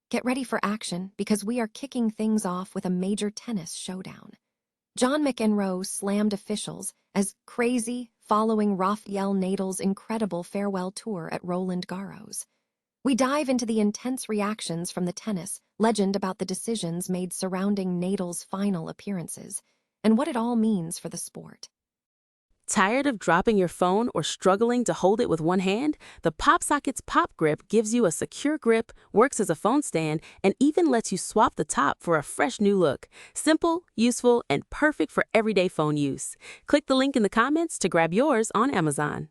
Get ready for action because we are kicking things off with a major tennis showdown. John McEnroe slammed officials as crazy following Rafael Nadal's incredible farewell tour at Roland Garros. We dive into the intense reactions from the tennis legend about the decisions made surrounding Nadal's final appearances and what it all means for the sport. Tired of dropping your phone or struggling to hold it with one hand? The PopSocket's Pop Grip gives you a secure grip, works as a phone stand, and even lets you swap the top for a fresh new look. Simple, useful, and perfect for everyday phone use. Click the link in the comments to grab yours on Amazon.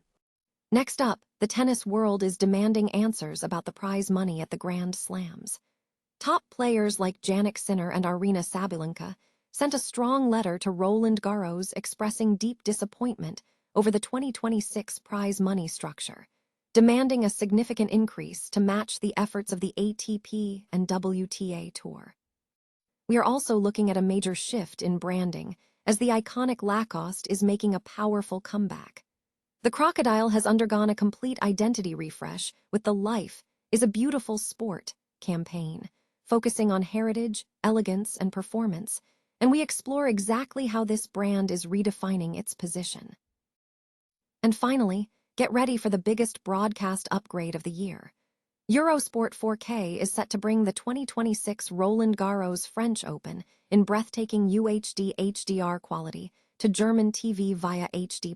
Next up, the tennis world is demanding answers about the prize money at the Grand Slams. Top players like Jannik Sinner and Aryna Sabalenka sent a strong letter to Roland Garros expressing deep disappointment over the 2026 prize money structure, demanding a significant increase to match the efforts of the ATP and WTA Tour. We are also looking at a major shift in branding, as the iconic Lacoste is making a powerful comeback. The crocodile has undergone a complete identity refresh with the "Life is a Beautiful Sport" campaign, focusing on heritage, elegance, and performance, and we explore exactly how this brand is redefining its position. And finally, get ready for the biggest broadcast upgrade of the year. Eurosport 4K is set to bring the 2026 Roland Garros French Open in breathtaking UHD HDR quality to German TV via HD+.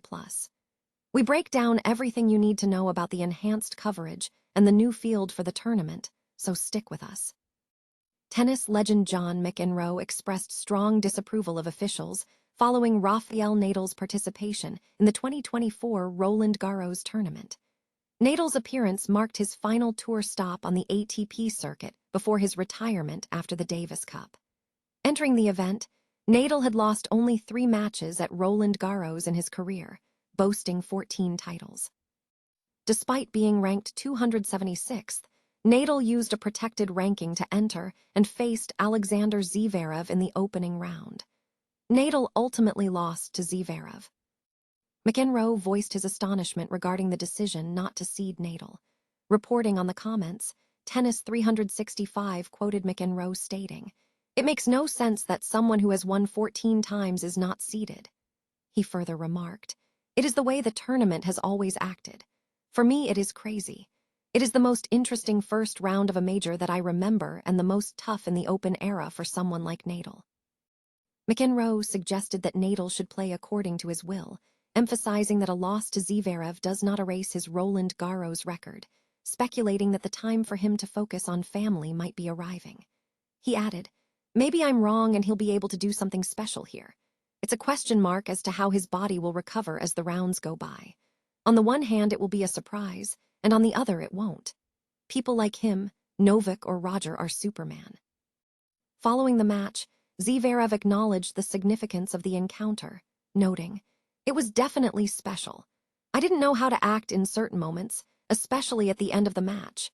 We break down everything you need to know about the enhanced coverage and the new field for the tournament, so stick with us. Tennis legend John McEnroe expressed strong disapproval of officials following Rafael Nadal's participation in the 2024 Roland Garros tournament. Nadal's appearance marked his final tour stop on the ATP circuit before his retirement after the Davis Cup. Entering the event, Nadal had lost only 3 matches at Roland Garros in his career, boasting 14 titles. Despite being ranked 276th, Nadal used a protected ranking to enter and faced Alexander Zverev in the opening round. Nadal ultimately lost to Zverev. McEnroe voiced his astonishment regarding the decision not to seed Nadal. Reporting on the comments, Tennis 365 quoted McEnroe stating, "It makes no sense that someone who has won 14 times is not seeded." He further remarked, "It is the way the tournament has always acted. For me, it is crazy. It is the most interesting first round of a major that I remember and the most tough in the Open era for someone like Nadal." McEnroe suggested that Nadal should play according to his will, emphasizing that a loss to Zverev does not erase his Roland Garros record, speculating that the time for him to focus on family might be arriving. He added, "Maybe I'm wrong and he'll be able to do something special here. It's a question mark as to how his body will recover as the rounds go by. On the one hand, it will be a surprise, and on the other, it won't. People like him, Novak or Roger, are Superman." Following the match, Zverev acknowledged the significance of the encounter, noting, "It was definitely special. I didn't know how to act in certain moments, especially at the end of the match."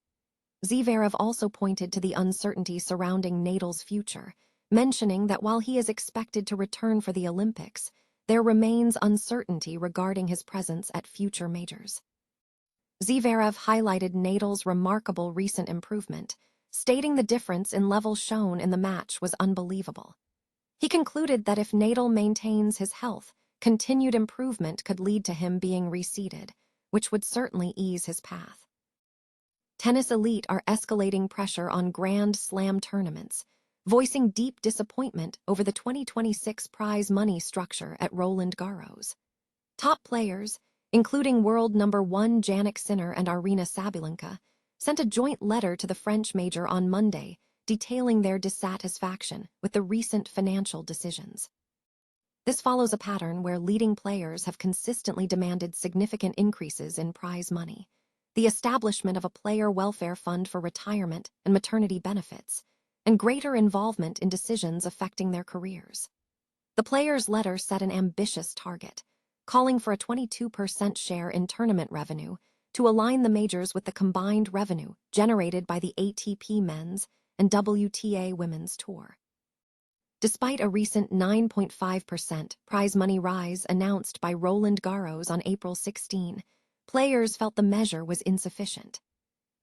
Zverev also pointed to the uncertainty surrounding Nadal's future, mentioning that while he is expected to return for the Olympics, there remains uncertainty regarding his presence at future majors. Zverev highlighted Nadal's remarkable recent improvement, stating the difference in level shown in the match was unbelievable. He concluded that if Nadal maintains his health, continued improvement could lead to him being reseeded, which would certainly ease his path. Tennis elite are escalating pressure on Grand Slam tournaments, voicing deep disappointment over the 2026 prize money structure at Roland Garros. Top players, including world number 1 Jannik Sinner and Aryna Sabalenka, sent a joint letter to the French major on Monday detailing their dissatisfaction with the recent financial decisions. This follows a pattern where leading players have consistently demanded significant increases in prize money, the establishment of a player welfare fund for retirement and maternity benefits, and greater involvement in decisions affecting their careers. The players' letter set an ambitious target, calling for a 22% share in tournament revenue to align the majors with the combined revenue generated by the ATP Men's and WTA Women's Tour. Despite a recent 9.5% prize money rise announced by Roland Garros on April 16, players felt the measure was insufficient.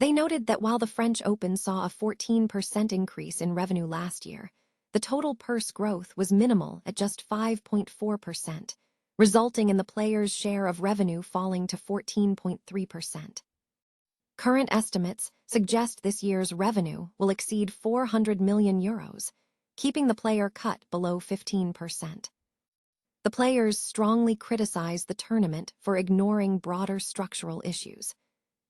They noted that while the French Open saw a 14% increase in revenue last year, the total purse growth was minimal at just 5.4%, resulting in the players' share of revenue falling to 14.3%. Current estimates suggest this year's revenue will exceed €400 million, keeping the player cut below 15%. The players strongly criticized the tournament for ignoring broader structural issues.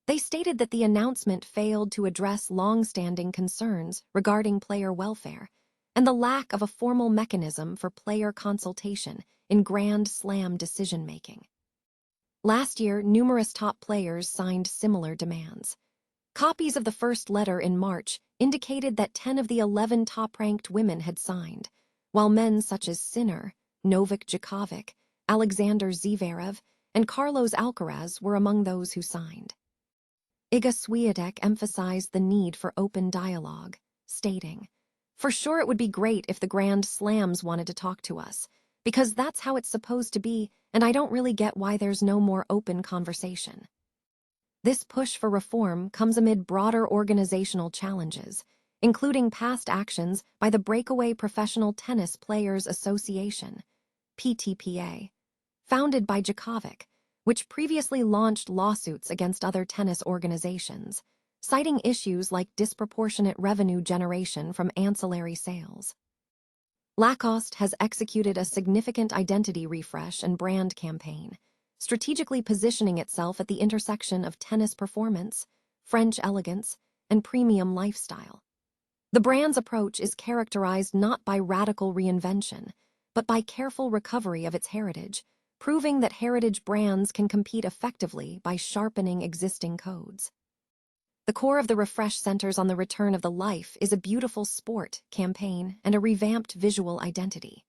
They stated that the announcement failed to address long-standing concerns regarding player welfare and the lack of a formal mechanism for player consultation in Grand Slam decision-making. Last year, numerous top players signed similar demands. Copies of the first letter in March indicated that 10 of the 11 top-ranked women had signed, while men such as Sinner, Novak Djokovic, Alexander Zverev, and Carlos Alcaraz were among those who signed. Iga Swiatek emphasized the need for open dialogue, stating, "For sure it would be great if the Grand Slams wanted to talk to us, because that's how it's supposed to be, and I don't really get why there's no more open conversation." This push for reform comes amid broader organizational challenges, including past actions by the Breakaway Professional Tennis Players Association, PTPA, founded by Djokovic, which previously launched lawsuits against other tennis organizations, citing issues like disproportionate revenue generation from ancillary sales. Lacoste has executed a significant identity refresh and brand campaign, strategically positioning itself at the intersection of tennis performance, French elegance, and premium lifestyle. The brand's approach is characterized not by radical reinvention, but by careful recovery of its heritage, proving that heritage brands can compete effectively by sharpening existing codes. The core of the refresh centers on the return of the life is a beautiful sport campaign and a revamped visual identity.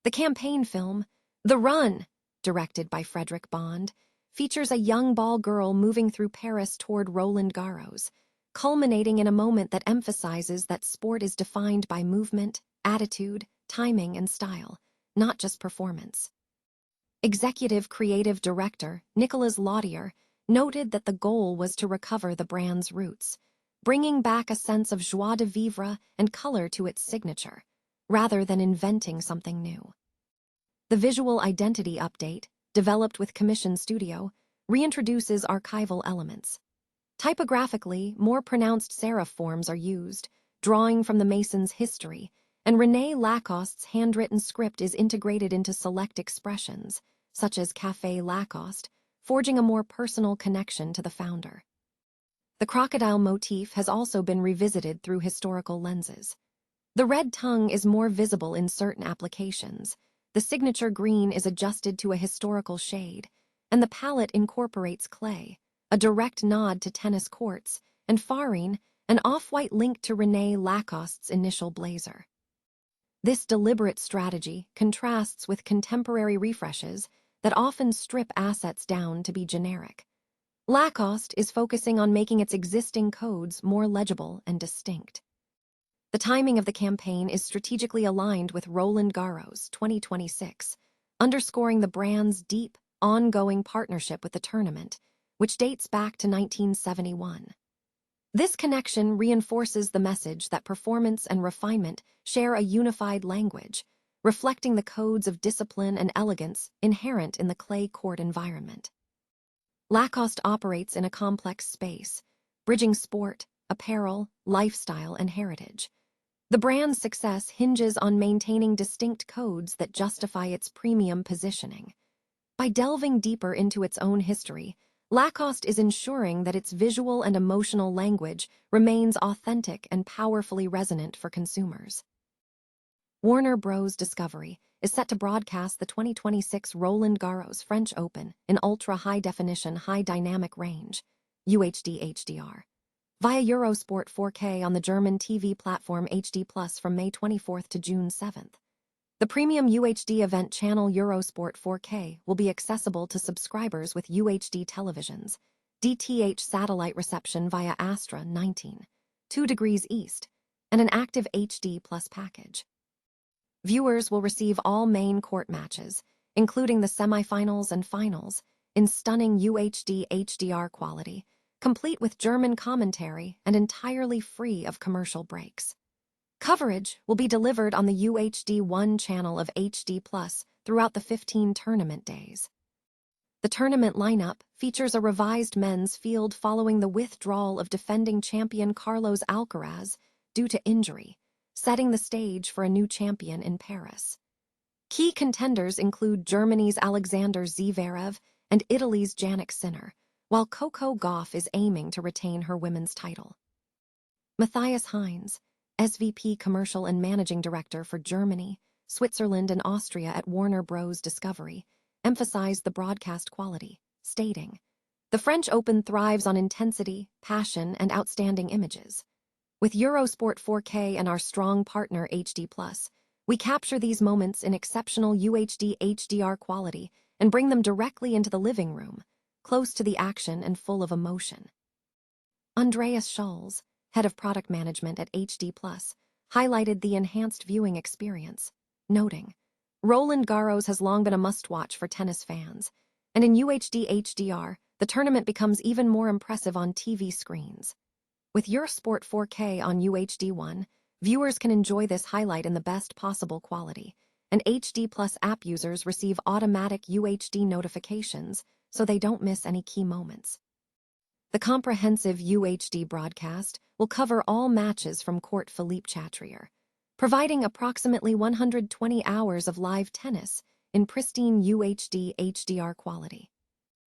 The campaign film, The Run, directed by Frederick Bond, features a young ball girl moving through Paris toward Roland Garros, culminating in a moment that emphasizes that sport is defined by movement, attitude, timing, and style, not just performance. Executive Creative Director Nicolas Laudier noted that the goal was to recover the brand's roots, bringing back a sense of joie de vivre and color to its signature, rather than inventing something new. The visual identity update, developed with Commission Studio, reintroduces archival elements. Typographically, more pronounced serif forms are used, drawing from the Mason's history, and René Lacoste's handwritten script is integrated into select expressions, such as Café Lacoste, forging a more personal connection to the founder. The crocodile motif has also been revisited through historical lenses. The red tongue is more visible in certain applications, the signature green is adjusted to a historical shade, and the palette incorporates clay, a direct nod to tennis courts, and farine, an off-white link to René Lacoste's initial blazer. This deliberate strategy contrasts with contemporary refreshes that often strip assets down to be generic. Lacoste is focusing on making its existing codes more legible and distinct. The timing of the campaign is strategically aligned with Roland Garros 2026, underscoring the brand's deep, ongoing partnership with the tournament, which dates back to 1971. This connection reinforces the message that performance and refinement share a unified language, reflecting the codes of discipline and elegance inherent in the clay court environment. Lacoste operates in a complex space, bridging sport, apparel, lifestyle, and heritage. The brand's success hinges on maintaining distinct codes that justify its premium positioning. By delving deeper into its own history, Lacoste is ensuring that its visual and emotional language remains authentic and powerfully resonant for consumers. Warner Bros. Discovery is set to broadcast the 2026 Roland Garros French Open in ultra-high-definition high-dynamic range, UHD HDR, via Eurosport 4K on the German TV platform HD+ from May 24th to June 7th. The premium UHD event channel Eurosport 4K will be accessible to subscribers with UHD televisions, DTH satellite reception via Astra 19, 2 degrees east, and an active HD+ package. Viewers will receive all main court matches, including the semifinals and finals, in stunning UHD HDR quality, complete with German commentary and entirely free of commercial breaks. Coverage will be delivered on the UHD 1 channel of HD Plus throughout the 15 tournament days. The tournament lineup features a revised men's field following the withdrawal of defending champion Carlos Alcaraz due to injury, setting the stage for a new champion in Paris. Key contenders include Germany's Alexander Zverev and Italy's Jannik Sinner, while Coco Gauff is aiming to retain her women's title. Matthias Heinz, SVP Commercial and Managing Director for Germany, Switzerland and Austria at Warner Bros. Discovery, emphasized the broadcast quality, stating, "The French Open thrives on intensity, passion, and outstanding images. With Eurosport 4K and our strong partner HD+, we capture these moments in exceptional UHD HDR quality and bring them directly into the living room, close to the action and full of emotion." Andreas Schulz, head of product management at HD+, highlighted the enhanced viewing experience, noting, "Roland Garros has long been a must-watch for tennis fans, and in UHD HDR, the tournament becomes even more impressive on TV screens. With Eurosport 4K on UHD 1, viewers can enjoy this highlight in the best possible quality, and HD Plus app users receive automatic UHD notifications so they don't miss any key moments." The comprehensive UHD broadcast will cover all matches from court Philippe Chatrier, providing approximately 120 hours of live tennis in pristine UHD HDR quality.